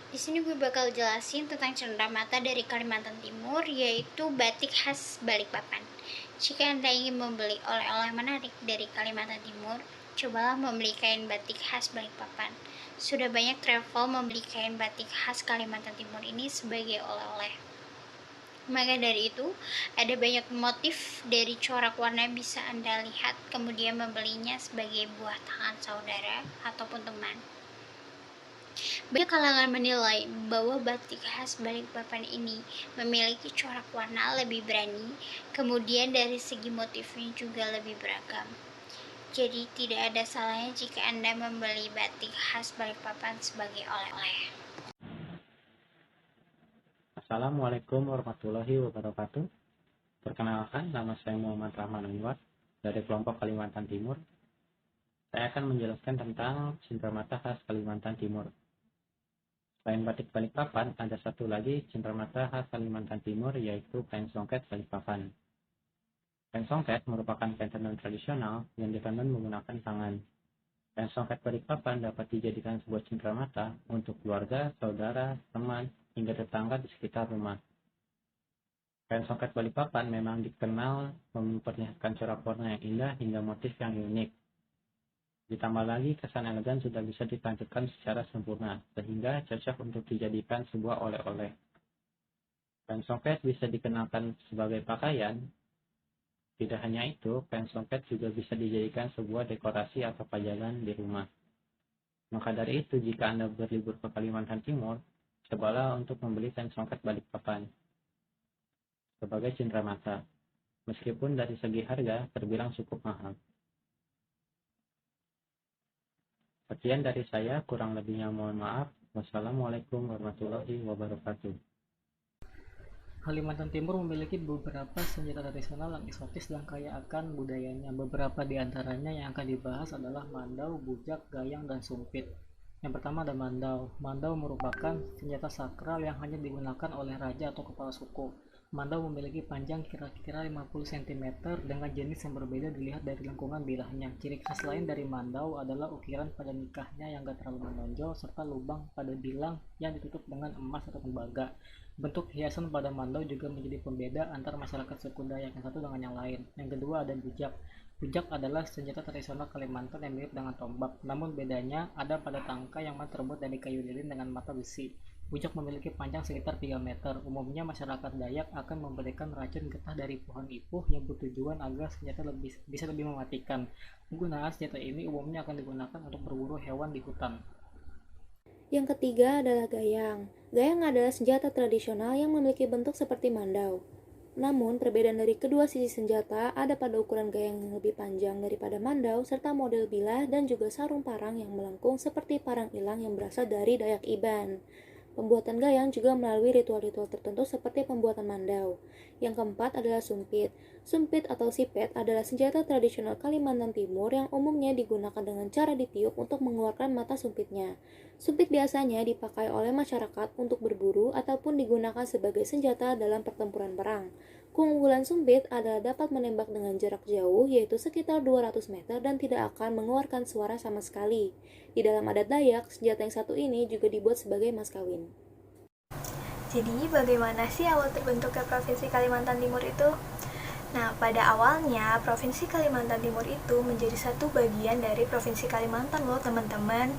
Di sini gue bakal jelasin tentang cenderamata dari Kalimantan Timur, yaitu batik khas Balikpapan. Jika Anda ingin membeli oleh-oleh menarik dari Kalimantan Timur, cobalah membeli kain batik khas Balikpapan. Sudah banyak travel membeli kain batik khas Kalimantan Timur ini sebagai oleh-oleh. Maka dari itu, ada banyak motif dari corak warna bisa Anda lihat, kemudian membelinya sebagai buah tangan saudara ataupun teman. Banyak kalangan menilai bahwa batik khas Balikpapan ini memiliki corak warna lebih berani, kemudian dari segi motifnya juga lebih beragam. Jadi tidak ada salahnya jika Anda membeli batik khas Balikpapan sebagai oleh-oleh. Assalamualaikum warahmatullahi wabarakatuh. Perkenalkan, nama saya Muhammad Rahman Anwar dari kelompok Kalimantan Timur. Saya akan menjelaskan tentang cenderamata khas Kalimantan Timur. Selain batik Balikpapan, ada satu lagi cenderamata khas Kalimantan Timur, yaitu kain songket Balikpapan. Kain songket merupakan kain tenun tradisional yang ditenun menggunakan tangan. Kain songket Balikpapan dapat dijadikan sebuah cenderamata untuk keluarga, saudara, teman, hingga tetangga di sekitar rumah. Kain songket Balikpapan memang dikenal memperlihatkan corak warna yang indah hingga motif yang unik. Ditambah lagi, kesan elegan sudah bisa ditampilkan secara sempurna, sehingga cocok untuk dijadikan sebuah oleh-oleh. Kain songket bisa dikenakan sebagai pakaian. Tidak hanya itu, kain songket juga bisa dijadikan sebuah dekorasi atau pajangan di rumah. Maka dari itu, jika Anda berlibur ke Kalimantan Timur, cobalah untuk membeli kain songket Balikpapan sebagai cenderamata, meskipun dari segi harga terbilang cukup mahal. Sekian dari saya, kurang lebihnya mohon maaf. Wassalamualaikum warahmatullahi wabarakatuh. Kalimantan Timur memiliki beberapa senjata tradisional yang eksotis dan kaya akan budayanya. Beberapa di antaranya yang akan dibahas adalah mandau, bujak, gayang, dan sumpit. Yang pertama ada mandau. Mandau merupakan senjata sakral yang hanya digunakan oleh raja atau kepala suku. Mandau memiliki panjang kira-kira 50 cm dengan jenis yang berbeda dilihat dari lengkungan bilahnya. Ciri khas lain dari mandau adalah ukiran pada nikahnya yang gak terlalu menonjol serta lubang pada bilang yang ditutup dengan emas atau tembaga. Bentuk hiasan pada mandau juga menjadi pembeda antar masyarakat suku Dayak yang satu dengan yang lain. Yang kedua ada bujak. Bujak adalah senjata tradisional Kalimantan yang mirip dengan tombak, namun bedanya ada pada tangkai yang terbuat dari kayu lilin dengan mata besi. Bujak memiliki panjang sekitar 3 meter. Umumnya masyarakat Dayak akan memberikan racun getah dari pohon ipuh yang bertujuan agar senjata bisa lebih mematikan. Penggunaan senjata ini umumnya akan digunakan untuk berburu hewan di hutan. Yang ketiga adalah gayang. Gayang adalah senjata tradisional yang memiliki bentuk seperti mandau. Namun, perbedaan dari kedua sisi senjata ada pada ukuran gayang yang lebih panjang daripada mandau, serta model bilah dan juga sarung parang yang melengkung seperti parang ilang yang berasal dari Dayak Iban. Pembuatan gayang juga melalui ritual-ritual tertentu seperti pembuatan mandau. Yang keempat adalah sumpit. Sumpit atau sipet adalah senjata tradisional Kalimantan Timur yang umumnya digunakan dengan cara ditiup untuk mengeluarkan mata sumpitnya. Sumpit biasanya dipakai oleh masyarakat untuk berburu ataupun digunakan sebagai senjata dalam pertempuran perang. Keunggulan sumpit adalah dapat menembak dengan jarak jauh, yaitu sekitar 200 meter dan tidak akan mengeluarkan suara sama sekali. Di dalam adat Dayak, senjata yang satu ini juga dibuat sebagai mas kawin. Jadi, bagaimana sih awal terbentuknya Provinsi Kalimantan Timur itu? Nah, pada awalnya, Provinsi Kalimantan Timur itu menjadi satu bagian dari Provinsi Kalimantan loh, teman-teman.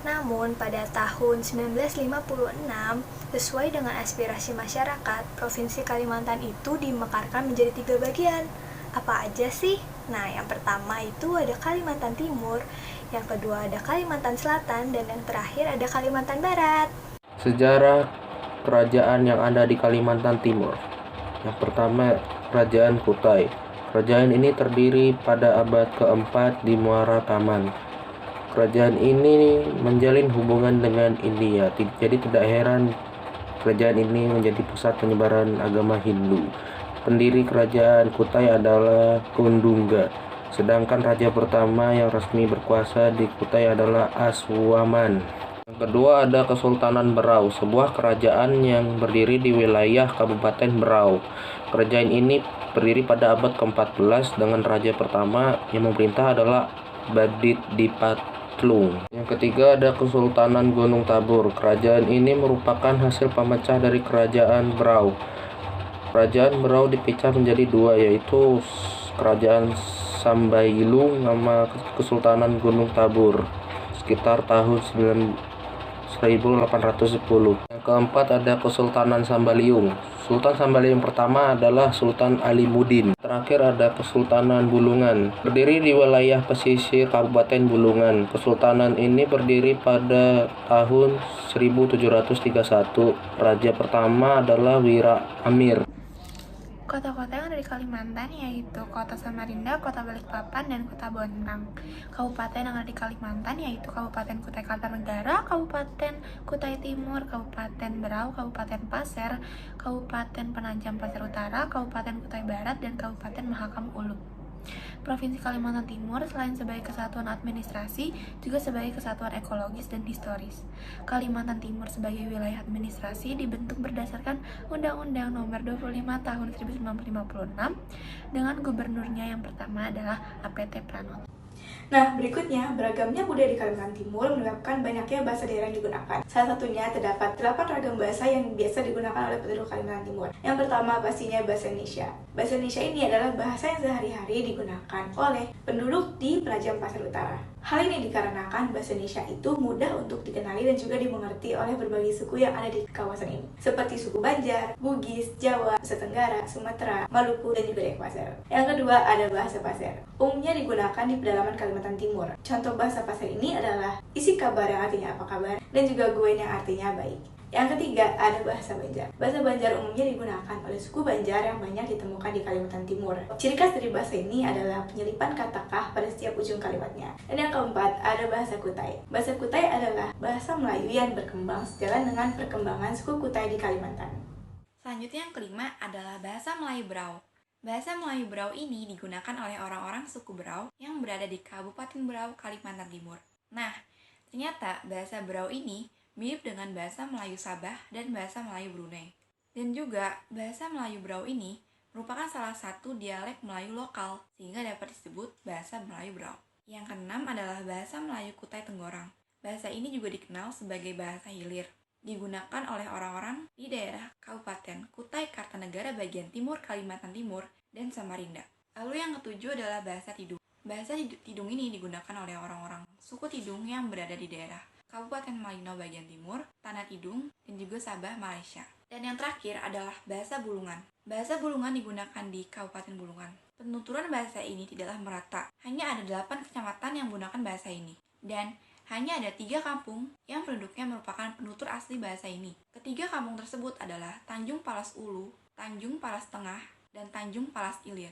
Namun, pada tahun 1956, sesuai dengan aspirasi masyarakat, Provinsi Kalimantan itu dimekarkan menjadi 3 bagian. Apa aja sih? Nah, yang pertama itu ada Kalimantan Timur, yang kedua ada Kalimantan Selatan, dan yang terakhir ada Kalimantan Barat. Sejarah kerajaan yang ada di Kalimantan Timur. Yang pertama, Kerajaan Kutai. Kerajaan ini terdiri pada abad keempat di Muara Taman. Kerajaan ini menjalin hubungan dengan India, jadi tidak heran kerajaan ini menjadi pusat penyebaran agama Hindu. Pendiri kerajaan Kutai adalah Kundungga, sedangkan raja pertama yang resmi berkuasa di Kutai adalah Aswaman. Yang kedua ada Kesultanan Berau, sebuah kerajaan yang berdiri di wilayah Kabupaten Berau. Kerajaan ini berdiri pada abad ke-14 dengan raja pertama yang memerintah adalah Badit Dipatu. Tlung. Yang ketiga ada Kesultanan Gunung Tabur. Kerajaan ini merupakan hasil pemecah dari Kerajaan Berau. Kerajaan Berau dipecah menjadi dua, yaitu Kerajaan Sambailung sama Kesultanan Gunung Tabur sekitar tahun 1810. Yang keempat ada Kesultanan Sambaliung. Sultan Sambaliung pertama adalah Sultan Alimuddin. Terakhir ada Kesultanan Bulungan. Berdiri di wilayah pesisir Kabupaten Bulungan. Kesultanan ini berdiri pada tahun 1731. Raja pertama adalah Wira Amir. Kota-kota yang ada di Kalimantan yaitu Kota Samarinda, Kota Balikpapan, dan Kota Bontang. Kabupaten yang ada di Kalimantan yaitu Kabupaten Kutai Kartanegara, Kabupaten Kutai Timur, Kabupaten Berau, Kabupaten Pasir, Kabupaten Penajam Pasir Utara, Kabupaten Kutai Barat, dan Kabupaten Mahakam Ulu. Provinsi Kalimantan Timur selain sebagai kesatuan administrasi, juga sebagai kesatuan ekologis dan historis. Kalimantan Timur sebagai wilayah administrasi dibentuk berdasarkan Undang-Undang Nomor 25 Tahun 1956 dengan gubernurnya yang pertama adalah APT Pranoto. Nah, berikutnya, beragamnya budaya di Kalimantan Timur menyebabkan banyaknya bahasa daerah yang digunakan. Salah satunya terdapat 8 ragam bahasa yang biasa digunakan oleh penduduk Kalimantan Timur. Yang pertama, pastinya bahasa Indonesia. Bahasa Indonesia ini adalah bahasa yang sehari-hari digunakan oleh penduduk di Penajam Pasir Utara. Hal ini dikarenakan bahasa Indonesia itu mudah untuk dikenali dan juga dimengerti oleh berbagai suku yang ada di kawasan ini, seperti suku Banjar, Bugis, Jawa, Nusa Tenggara, Sumatera, Maluku, dan juga Dayak Pasir. Yang kedua ada bahasa Pasir. Umumnya digunakan di pedalaman Kalimantan Timur. Contoh bahasa Pasir ini adalah isi kabar yang artinya apa kabar, dan juga guen yang artinya baik. Yang ketiga ada bahasa Banjar. Bahasa Banjar umumnya digunakan oleh suku Banjar yang banyak ditemukan di Kalimantan Timur. Ciri khas dari bahasa ini adalah penyelipan kata kah pada setiap ujung kalimatnya. Dan yang keempat ada bahasa Kutai. Bahasa Kutai adalah bahasa Melayu yang berkembang sejalan dengan perkembangan suku Kutai di Kalimantan. Selanjutnya yang kelima adalah bahasa Melayu Berau. Bahasa Melayu Berau ini digunakan oleh orang-orang suku Berau yang berada di Kabupaten Berau, Kalimantan Timur. Nah, ternyata bahasa Berau ini mirip dengan bahasa Melayu Sabah dan bahasa Melayu Brunei. Dan juga, bahasa Melayu Berau ini merupakan salah satu dialek Melayu lokal, sehingga dapat disebut bahasa Melayu Berau. Yang keenam adalah bahasa Melayu Kutai Tenggorang. Bahasa ini juga dikenal sebagai bahasa hilir, digunakan oleh orang-orang di daerah Kabupaten Kutai Kartanegara bagian timur Kalimantan Timur dan Samarinda. Lalu yang ketujuh adalah bahasa Tidung. Bahasa Tidung ini digunakan oleh orang-orang suku Tidung yang berada di daerah Kabupaten Malino bagian timur, Tanah Tidung, dan juga Sabah, Malaysia. Dan yang terakhir adalah bahasa Bulungan. Bahasa Bulungan digunakan di Kabupaten Bulungan. Penuturan bahasa ini tidaklah merata. Hanya ada 8 kecamatan yang menggunakan bahasa ini. Dan hanya ada 3 kampung yang penduduknya merupakan penutur asli bahasa ini. Ketiga kampung tersebut adalah Tanjung Palas Ulu, Tanjung Palas Tengah, dan Tanjung Palas Ilir.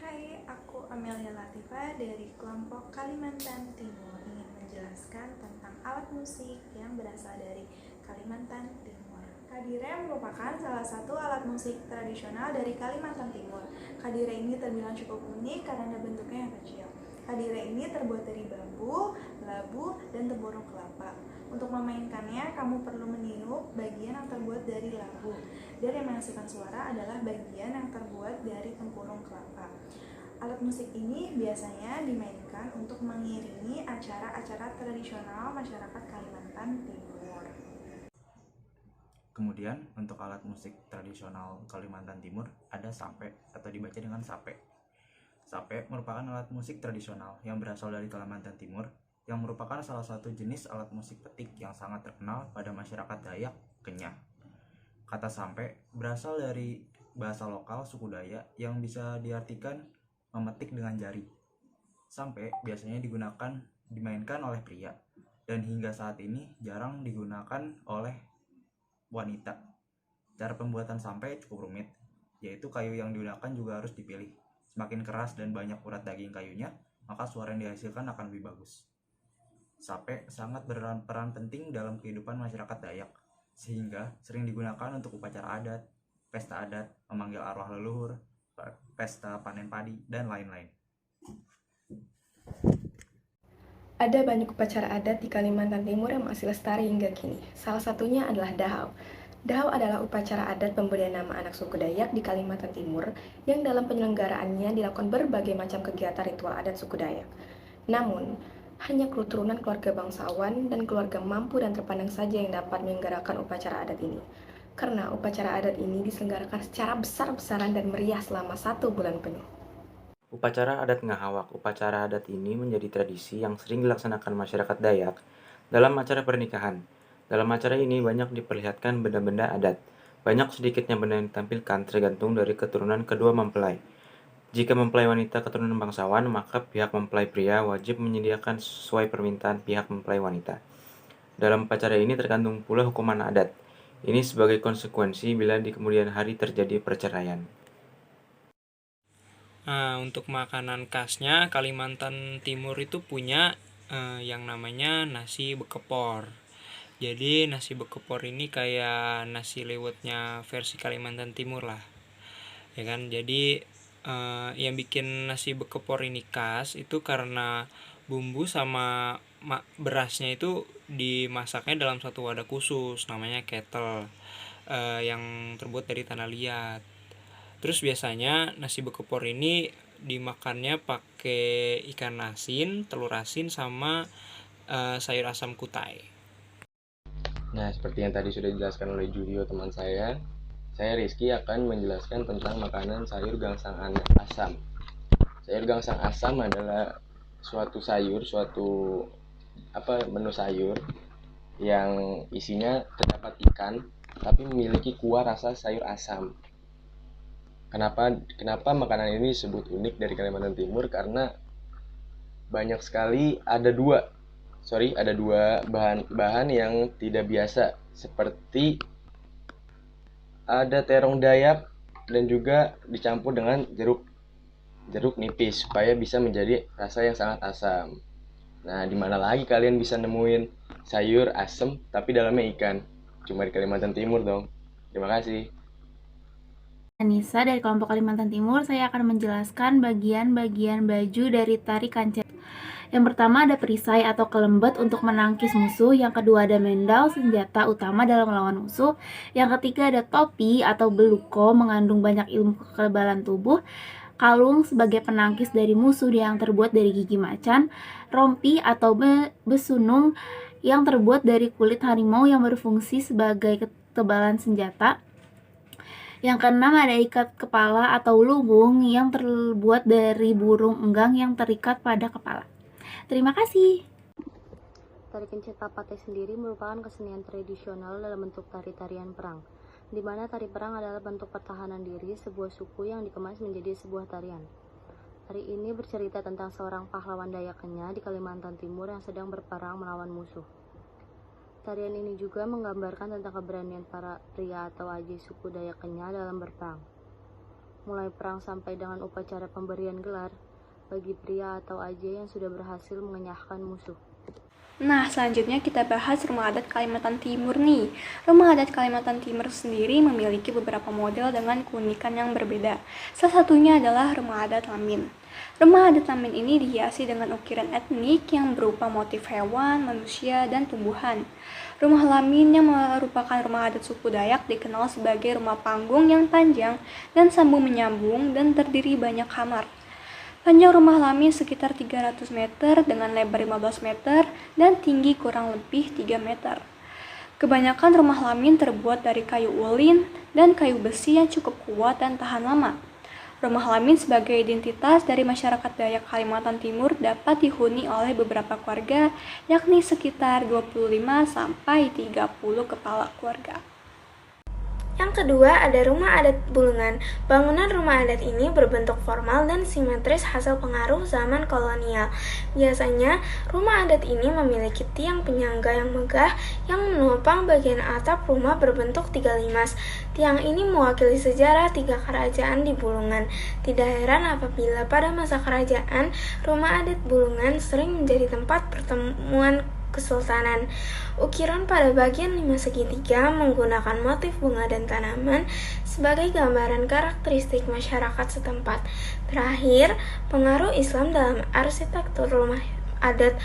Hai, aku Amelia Latifa dari kelompok Kalimantan Timur ingin menjelaskan tentang alat musik yang berasal dari Kalimantan Timur. Kadire merupakan salah satu alat musik tradisional dari Kalimantan Timur. Kadire ini terbilang cukup unik karena bentuknya yang kecil. Kadire ini terbuat dari bambu, labu, dan tempurung kelapa. Untuk memainkannya, kamu perlu meniup bagian yang terbuat dari labu. Dan yang menghasilkan suara adalah bagian yang terbuat dari tempurung kelapa. Alat musik ini biasanya dimainkan untuk mengiringi acara-acara tradisional masyarakat Kalimantan Timur. Kemudian, untuk alat musik tradisional Kalimantan Timur ada sape atau dibaca dengan sape. Sape merupakan alat musik tradisional yang berasal dari Kalimantan Timur yang merupakan salah satu jenis alat musik petik yang sangat terkenal pada masyarakat Dayak, Kenyah. Kata sampe berasal dari bahasa lokal suku Dayak yang bisa diartikan memetik dengan jari. Sampe biasanya dimainkan oleh pria dan hingga saat ini jarang digunakan oleh wanita. Cara pembuatan sampe cukup rumit, yaitu kayu yang digunakan juga harus dipilih. Semakin keras dan banyak urat daging kayunya, maka suara yang dihasilkan akan lebih bagus. Sape sangat berperan penting dalam kehidupan masyarakat Dayak, sehingga sering digunakan untuk upacara adat, pesta adat, memanggil arwah leluhur, pesta panen padi, dan lain-lain. Ada banyak upacara adat di Kalimantan Timur yang masih lestari hingga kini. Salah satunya adalah Dahau. Dahau adalah upacara adat pemberian nama anak suku Dayak di Kalimantan Timur yang dalam penyelenggaraannya dilakukan berbagai macam kegiatan ritual adat suku Dayak. Namun, Hanya keturunan keluarga bangsawan dan keluarga mampu dan terpandang saja yang dapat menyelenggarakan upacara adat ini. Karena upacara adat ini diselenggarakan secara besar-besaran dan meriah selama 1 bulan penuh. Upacara adat Ngahawak. Upacara adat ini menjadi tradisi yang sering dilaksanakan masyarakat Dayak dalam acara pernikahan. Dalam acara ini banyak diperlihatkan benda-benda adat. Banyak sedikitnya benda yang ditampilkan tergantung dari keturunan kedua mempelai. Jika mempelai wanita keturunan bangsawan, maka pihak mempelai pria wajib menyediakan sesuai permintaan pihak mempelai wanita. Dalam upacara ini tergantung pula hukuman adat. Ini sebagai konsekuensi bila di kemudian hari terjadi perceraian. Untuk makanan khasnya Kalimantan Timur itu punya yang namanya nasi bekepor. Jadi nasi bekepor ini kayak nasi liwetnya versi Kalimantan Timur lah, ya kan. Jadi yang bikin nasi bekepor ini khas itu karena bumbu sama berasnya itu dimasaknya dalam satu wadah khusus namanya kettle yang terbuat dari tanah liat. Terus biasanya nasi bekepor ini dimakannya pakai ikan asin, telur asin, sama sayur asam kutai. Nah, seperti yang tadi sudah dijelaskan oleh Julio teman saya Rizky akan menjelaskan tentang makanan sayur gangsang asam. Sayur gangsang asam adalah suatu menu sayur yang isinya terdapat ikan tapi memiliki kuah rasa sayur asam. Kenapa makanan ini disebut unik dari Kalimantan Timur? Karena banyak sekali ada dua bahan yang tidak biasa, seperti ada terong Dayak dan juga dicampur dengan jeruk nipis supaya bisa menjadi rasa yang sangat asam. Nah, di mana lagi kalian bisa nemuin sayur asam tapi dalamnya ikan? Cuma di Kalimantan Timur dong. Terima kasih. Anissa dari kelompok Kalimantan Timur. Saya akan menjelaskan bagian-bagian baju dari tari kancet. Yang pertama ada perisai atau kelembet untuk menangkis musuh. Yang kedua ada mendal, senjata utama dalam melawan musuh. Yang ketiga ada topi atau beluko, mengandung banyak ilmu kekebalan tubuh. Kalung sebagai penangkis dari musuh yang terbuat dari gigi macan. Rompi atau besunung yang terbuat dari kulit harimau yang berfungsi sebagai ketebalan senjata. Yang keenam ada ikat kepala atau lumbung yang terbuat dari burung enggang yang terikat pada kepala. Terima kasih. Tari kencet Tapate sendiri merupakan kesenian tradisional dalam bentuk tari-tarian perang, di mana tari perang adalah bentuk pertahanan diri sebuah suku yang dikemas menjadi sebuah tarian. Tari ini bercerita tentang seorang pahlawan Dayak Kenya di Kalimantan Timur yang sedang berperang melawan musuh. Tarian ini juga menggambarkan tentang keberanian para pria atau aji suku Dayak Kenya dalam berperang. Mulai perang sampai dengan upacara pemberian gelar bagi pria atau aji yang sudah berhasil mengenyahkan musuh. Nah, selanjutnya kita bahas rumah adat Kalimantan Timur nih. Rumah adat Kalimantan Timur sendiri memiliki beberapa model dengan keunikan yang berbeda. Salah satunya adalah rumah adat Lamin. Rumah adat Lamin ini dihiasi dengan ukiran etnik yang berupa motif hewan, manusia, dan tumbuhan. Rumah Lamin yang merupakan rumah adat suku Dayak dikenal sebagai rumah panggung yang panjang dan sambung menyambung dan terdiri banyak kamar. Panjang rumah Lamin sekitar 300 meter dengan lebar 15 meter dan tinggi kurang lebih 3 meter. Kebanyakan rumah Lamin terbuat dari kayu ulin dan kayu besi yang cukup kuat dan tahan lama. Rumah Lamin sebagai identitas dari masyarakat Dayak Kalimantan Timur dapat dihuni oleh beberapa keluarga, yakni sekitar 25-30 kepala keluarga. Yang kedua ada rumah adat Bulungan. Bangunan rumah adat ini berbentuk formal dan simetris hasil pengaruh zaman kolonial. Biasanya rumah adat ini memiliki tiang penyangga yang megah yang menopang bagian atap rumah berbentuk 3 limas. Tiang ini mewakili sejarah 3 kerajaan di Bulungan. Tidak heran apabila pada masa kerajaan, rumah adat Bulungan sering menjadi tempat pertemuan kesultanan. Ukiran pada bagian 5 segitiga menggunakan motif bunga dan tanaman sebagai gambaran karakteristik masyarakat setempat. Terakhir, pengaruh Islam dalam arsitektur rumah adat